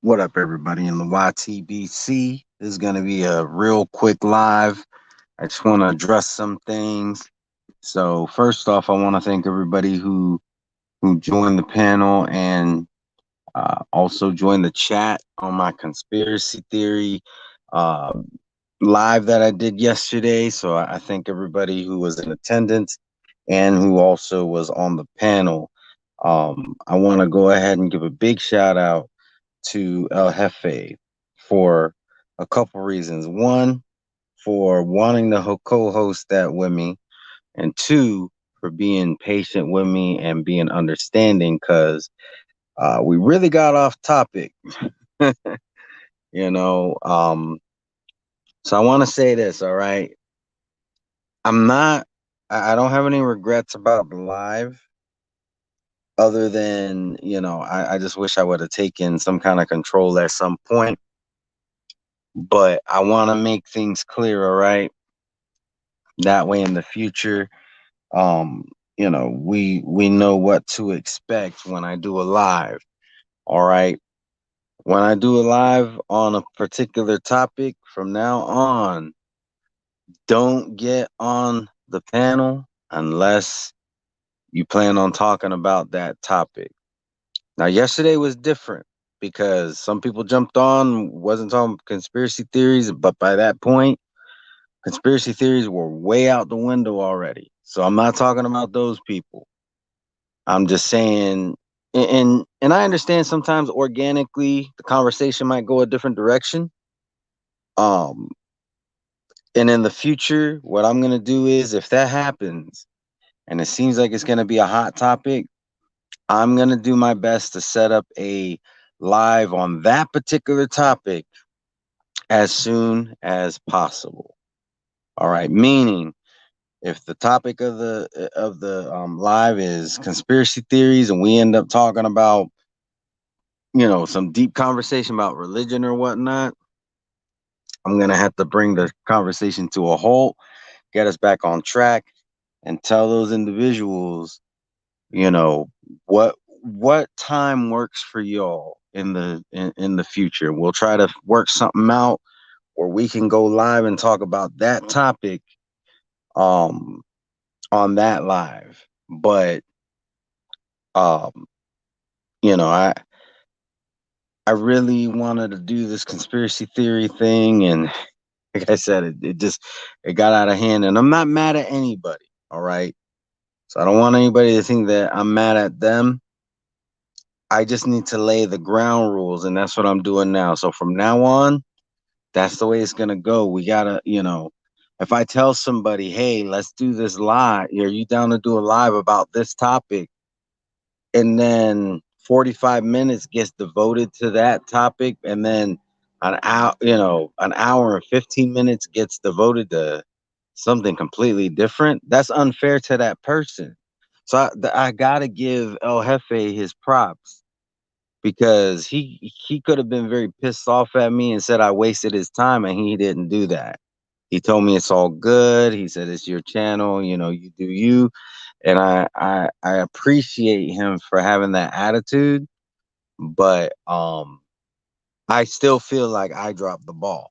What up, everybody in the YTBC? This is going to be a real quick live. I just want to address some things. So, first off, I want to thank everybody who joined the panel and also joined the chat on my conspiracy theory uh, live that I did yesterday. So, I thank everybody who was in attendance and who also was on the panel. I want to go ahead and give a big shout out to El Jefe for a couple reasons. One, for wanting to co-host that with me, and two, for being patient with me and being understanding because we really got off topic, you know. So I want to say this, all right. I'm not. I don't have any regrets about the live, other than I just wish I would have taken some kind of control at some point. But I want to make things clear, all right? That way in the future, we know what to expect when I do a live. All right. When I do a live on a particular topic from now on, don't get on the panel unless you plan on talking about that topic. Now, yesterday was different because some people jumped on, wasn't talking conspiracy theories, but by that point, conspiracy theories were way out the window already. So I'm not talking about those people. I'm just saying, and I understand sometimes organically the conversation might go a different direction. Um, and in the future, what I'm gonna do is, if that happens, and it seems like it's gonna be a hot topic, I'm gonna do my best to set up a live on that particular topic as soon as possible. All right, meaning if the topic of the live is conspiracy theories and we end up talking about some deep conversation about religion or whatnot, I'm gonna have to bring the conversation to a halt, get us back on track, and tell those individuals, you know, what time works for y'all in the future. We'll try to work something out where we can go live and talk about that topic um on that live. But um, you know, I really wanted to do this conspiracy theory thing, and like I said, it got out of hand, and I'm not mad at anybody. All right. So I don't want anybody to think that I'm mad at them. I just need to lay the ground rules, and that's what I'm doing now. So from now on, that's the way it's gonna go. We gotta, if I tell somebody, hey, let's do this live, are you down to do a live about this topic? And then 45 minutes gets devoted to that topic, and then an hour and 15 minutes gets devoted to something completely different. That's unfair to that person. So I gotta give El Jefe his props because he could have been very pissed off at me and said I wasted his time, and he didn't do that. He told me it's all good. He said it's your channel, you do you, and I appreciate him for having that attitude, but I still feel like I dropped the ball.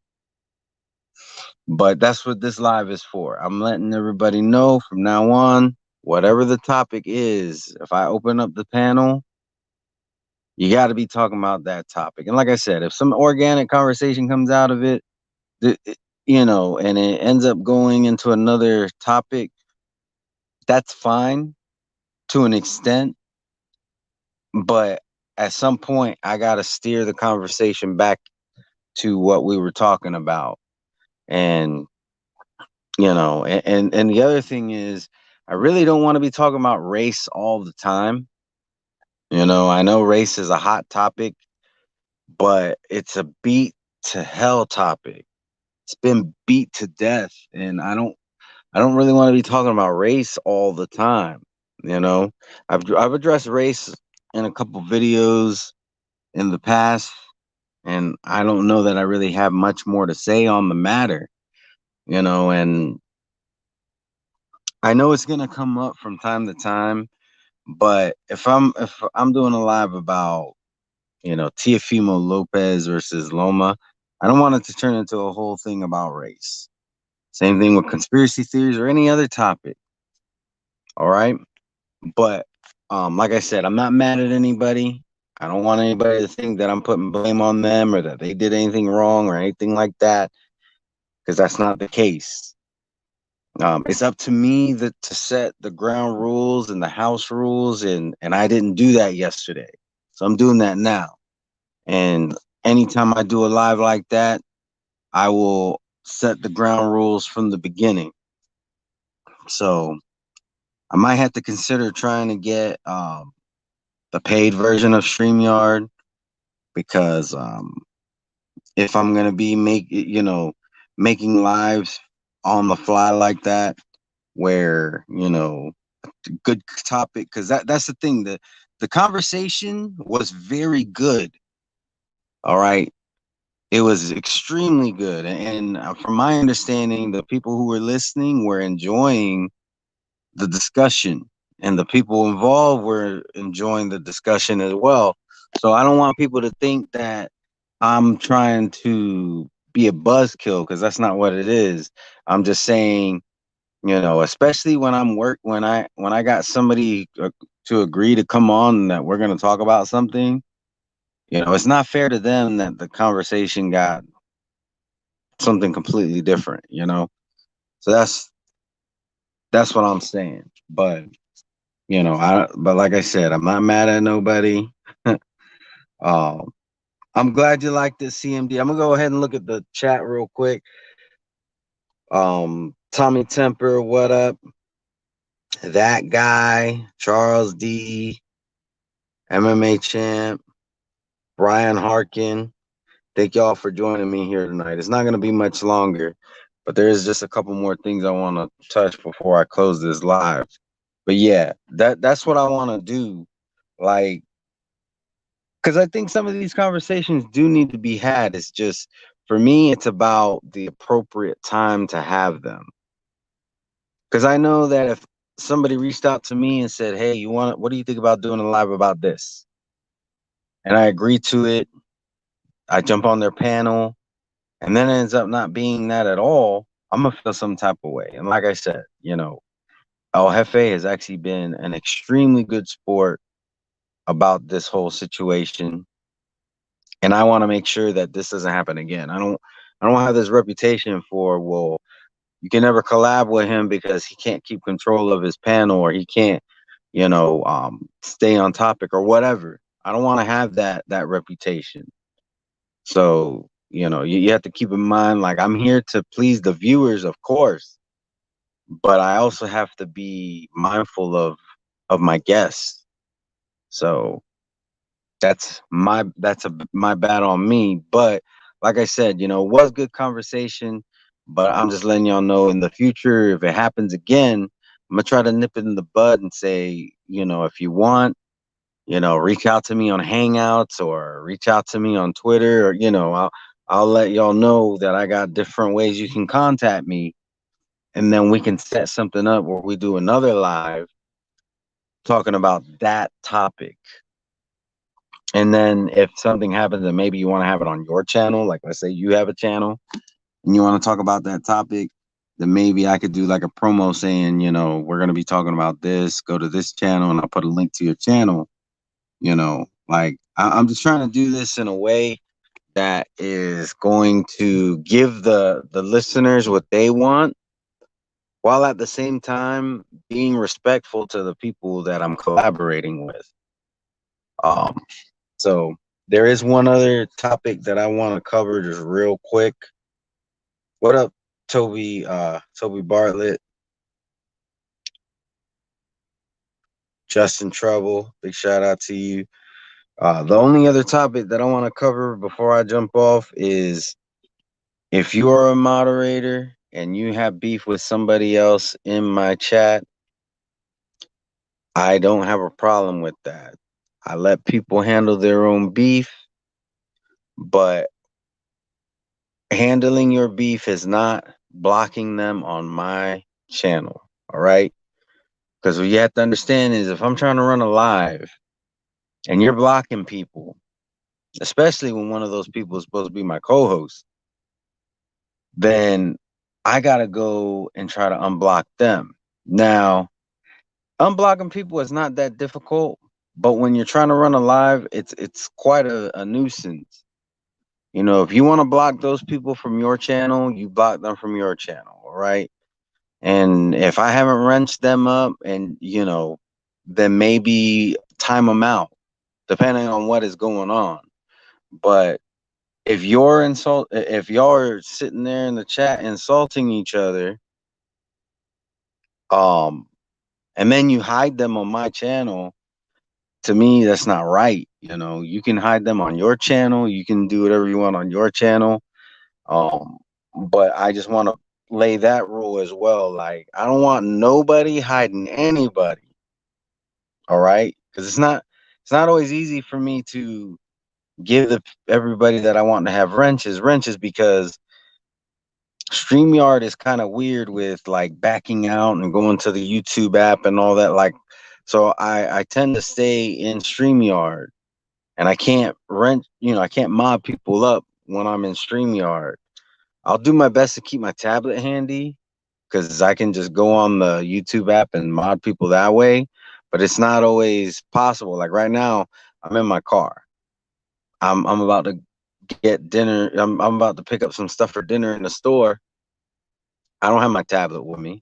But that's what this live is for. I'm letting everybody know from now on, whatever the topic is, if I open up the panel, you got to be talking about that topic. And like I said, if some organic conversation comes out of it, and it ends up going into another topic, that's fine to an extent. But at some point, I got to steer the conversation back to what we were talking about. And, and the other thing is, I really don't want to be talking about race all the time. I know race is a hot topic, but it's a beat to hell topic. It's been beat to death, and I don't really want to be talking about race all the time. I've addressed race in a couple videos in the past, and I don't know that I really have much more to say on the matter. And I know it's gonna come up from time to time, but if I'm doing a live about Tiafimo Lopez versus Loma. I don't want it to turn into a whole thing about race. Same thing with conspiracy theories or any other topic. All right. But like I said, I'm not mad at anybody. I don't want anybody to think that I'm putting blame on them or that they did anything wrong or anything like that, because that's not the case. It's up to me to set the ground rules and the house rules, and I didn't do that yesterday, so I'm doing that now. And anytime I do a live like that, I will set the ground rules from the beginning. So I might have to consider trying to get the paid version of StreamYard, because if I'm gonna be making lives on the fly like that, where good topic, because that's the thing, the conversation was very good. All right, it was extremely good, and from my understanding, the people who were listening were enjoying the discussion, and the people involved were enjoying the discussion as well. So I don't want people to think that I'm trying to be a buzzkill, because that's not what it is. I'm just saying, especially when when I got somebody to agree to come on, that we're going to talk about something. It's not fair to them that the conversation got something completely different. So that's what I'm saying. But but like I said, I'm not mad at nobody. um, I'm glad you like this CMD. I'm gonna go ahead and look at the chat real quick. Tommy Temper, what up? That guy, Charles D, MMA champ, Brian Harkin. Thank y'all for joining me here tonight. It's not gonna be much longer, but there is just a couple more things I want to touch before I close this live. But yeah, that's what I want to do. Like, because I think some of these conversations do need to be had. It's just, for me, it's about the appropriate time to have them. Because I know that if somebody reached out to me and said, "Hey, what do you think about doing a live about this?" and I agree to it, I jump on their panel, and then it ends up not being that at all, I'm gonna feel some type of way. And like I said, El Jefe has actually been an extremely good sport about this whole situation, and I want to make sure that this doesn't happen again. I don't have this reputation for, well, you can never collab with him because he can't keep control of his panel, or he can't, stay on topic or whatever. I don't want to have that reputation. So, you have to keep in mind, like, I'm here to please the viewers, of course, but I also have to be mindful of my guests. So my bad on me. But like I said, it was good conversation. But I'm just letting y'all know, in the future, if it happens again, I'm gonna try to nip it in the bud and say, if you want, reach out to me on Hangouts, or reach out to me on Twitter, or I'll let y'all know that I got different ways you can contact me, and then we can set something up where we do another live talking about that topic. And then if something happens and maybe you want to have it on your channel, like let's say you have a channel and you want to talk about that topic, then maybe I could do like a promo saying, we're going to be talking about this, go to this channel, and I'll put a link to your channel. Like, I'm just trying to do this in a way that is going to give the listeners what they want, while at the same time being respectful to the people that I'm collaborating with. Um, so there is one other topic that I want to cover just real quick. What up, Toby? Toby Bartlett, Justin Trouble. Big shout out to you. The only other topic that I want to cover before I jump off is, if you are a moderator and you have beef with somebody else in my chat, I don't have a problem with that. I let people handle their own beef, but handling your beef is not blocking them on my channel. All right. Because what you have to understand is, if I'm trying to run a live and you're blocking people, especially when one of those people is supposed to be my co-host, then I gotta go and try to unblock them. Now, unblocking people is not that difficult, but when you're trying to run a live, it's quite a nuisance. You know, if you want to block those people from your channel, you block them from your channel, all right? And if I haven't wrenched them up, and then maybe time them out, depending on what is going on. But if y'all are sitting there in the chat insulting each other, um, and then you hide them on my channel, to me that's not right. You know, you can hide them on your channel, you can do whatever you want on your channel. Um, but I just want to lay that rule as well. Like, I don't want nobody hiding anybody. All right, because it's not always easy for me to give the everybody that I want to have wrenches because StreamYard is kind of weird with like backing out and going to the YouTube app and all that. Like, so I tend to stay in StreamYard, and I can't mob people up when I'm in StreamYard. I'll do my best to keep my tablet handy because I can just go on the YouTube app and mod people that way. But it's not always possible. Like right now, I'm in my car. I'm about to get dinner. I'm about to pick up some stuff for dinner in the store. I don't have my tablet with me.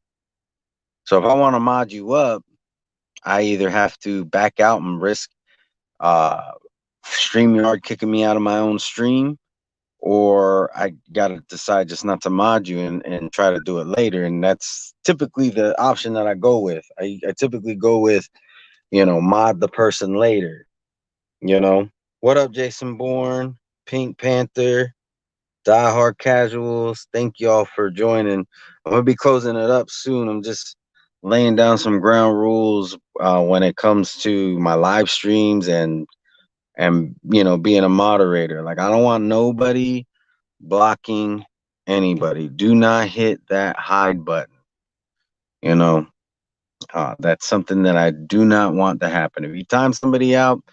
So if I want to mod you up, I either have to back out and risk uh StreamYard kicking me out of my own stream, or I gotta decide just not to mod you and try to do it later. And that's typically the option that I go with. I typically go with, mod the person later, you know. What up, Jason Bourne, Pink Panther, Die Hard Casuals? Thank y'all for joining. I'm gonna be closing it up soon. I'm just laying down some ground rules when it comes to my live streams and being a moderator. Like, I don't want nobody blocking anybody. Do not hit that hide button. You know, that's something that I do not want to happen. If you time somebody out,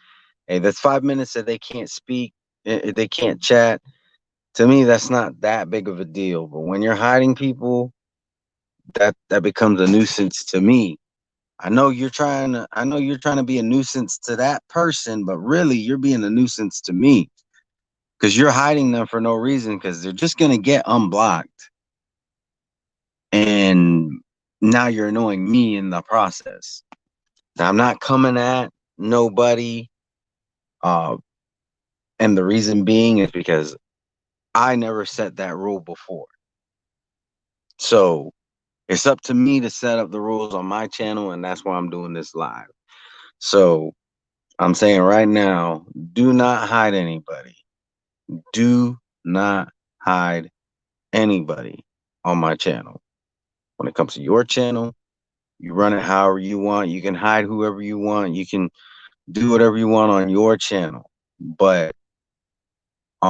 hey, that's 5 minutes that they can't speak, they can't chat. To me, that's not that big of a deal. But when you're hiding people, that becomes a nuisance to me. I know you're trying to be a nuisance to that person, but really you're being a nuisance to me because you're hiding them for no reason because they're just gonna get unblocked. And now you're annoying me in the process. Now, I'm not coming at nobody, uh, and the reason being is because I never set that rule before. So it's up to me to set up the rules on my channel, and that's why I'm doing this live. So I'm saying right now, do not hide anybody. Do not hide anybody on my channel. When it comes to your channel, you run it however you want. You can hide whoever you want. You can do whatever you want on your channel. But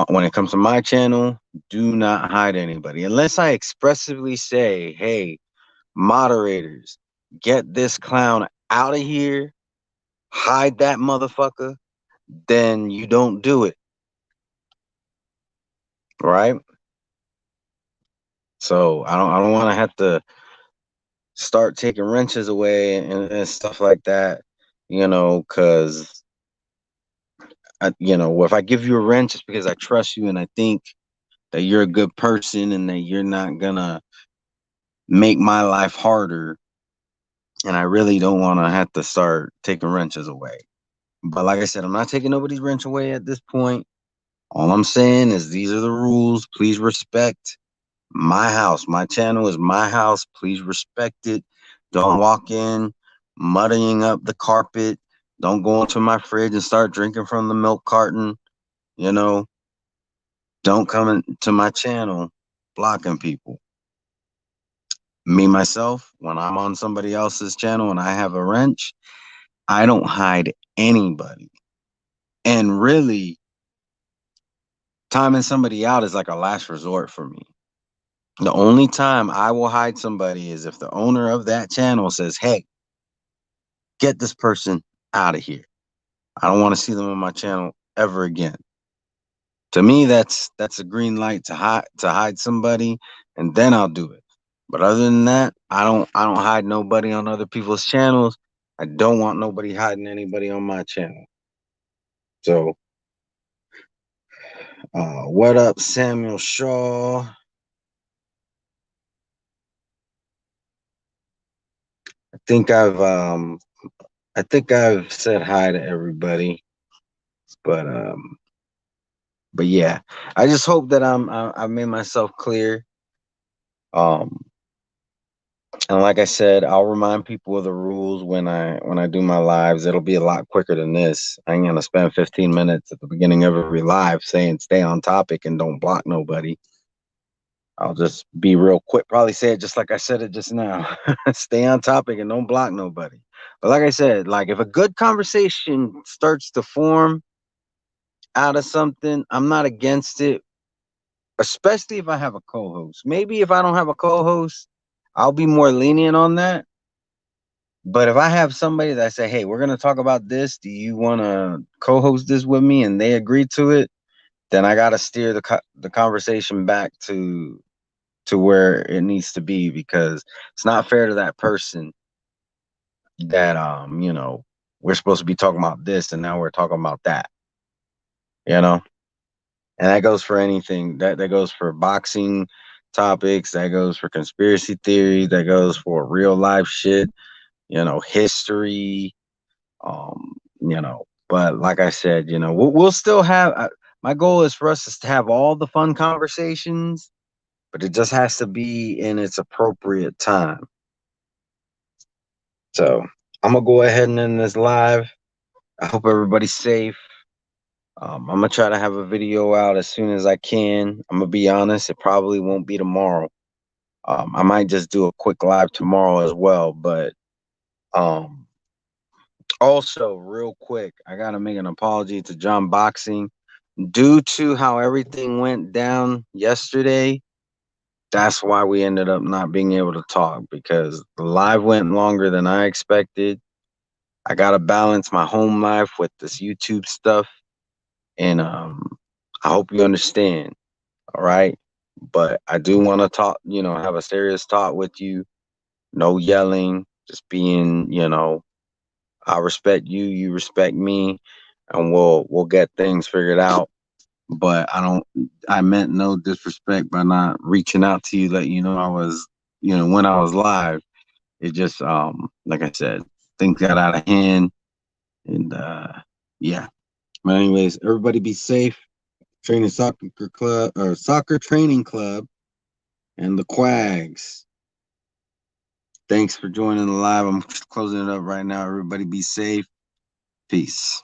when it comes to my channel, do not hide anybody. Unless I expressively say, hey, moderators, get this clown out of here, hide that motherfucker, then you don't do it. Right? So I don't want to have to start taking wrenches away and stuff like that, because if I give you a wrench, it's because I trust you and I think that you're a good person and that you're not gonna make my life harder. And I really don't want to have to start taking wrenches away. But like I said, I'm not taking nobody's wrench away at this point. All I'm saying is these are the rules. Please respect my house. My channel is my house. Please respect it. Don't walk in muddying up the carpet. Don't go into my fridge and start drinking from the milk carton. You know, don't come into my channel blocking people. Me, myself, when I'm on somebody else's channel and I have a wrench, I don't hide anybody. And really, timing somebody out is like a last resort for me. The only time I will hide somebody is if the owner of that channel says, hey, get this person out of here. I don't want to see them on my channel ever again. To me, that's a green light to hide somebody, and then I'll do it. But other than that, I don't hide nobody on other people's channels. I don't want nobody hiding anybody on my channel. So, what up, Samuel Shaw? I think I've um I think I've said hi to everybody, but um but yeah, I just hope that I made myself clear. Um and like I said, I'll remind people of the rules when I do my lives. It'll be a lot quicker than this. I ain't gonna spend 15 minutes at the beginning of every live saying stay on topic and don't block nobody. I'll just be real quick, probably say it just like I said it just now. Stay on topic and don't block nobody. But like I said, like if a good conversation starts to form out of something, I'm not against it, especially if I have a co-host. Maybe if I don't have a co-host, I'll be more lenient on that. But if I have somebody that say, "Hey, we're gonna talk about this. Do you want to co-host this with me?" and they agree to it, then I gotta steer the conversation back to where it needs to be because it's not fair to that person that we're supposed to be talking about this and now we're talking about that, you know. And that goes for anything. That goes for boxing topics. That goes for conspiracy theories. That goes for real life shit. History. But like I said, we'll still have. My goal is for us is to have all the fun conversations, but it just has to be in its appropriate time. So I'm gonna go ahead and end this live. I hope everybody's safe. I'm gonna try to have a video out as soon as I can. I'm gonna be honest, it probably won't be tomorrow. I might just do a quick live tomorrow as well. But um, also, real quick, I gotta make an apology to John Boxing due to how everything went down yesterday. That's why we ended up not being able to talk because the live went longer than I expected. I gotta balance my home life with this YouTube stuff, and I hope you understand. All right. But I do want to talk, have a serious talk with you. No yelling, just being, I respect you, you respect me, and we'll get things figured out. But I meant no disrespect by not reaching out to you, let you know I was, when I was live. It just like I said, things got out of hand and yeah. But anyways, everybody be safe. Training soccer club or soccer training club and the Quags. Thanks for joining the live. I'm closing it up right now. Everybody be safe. Peace.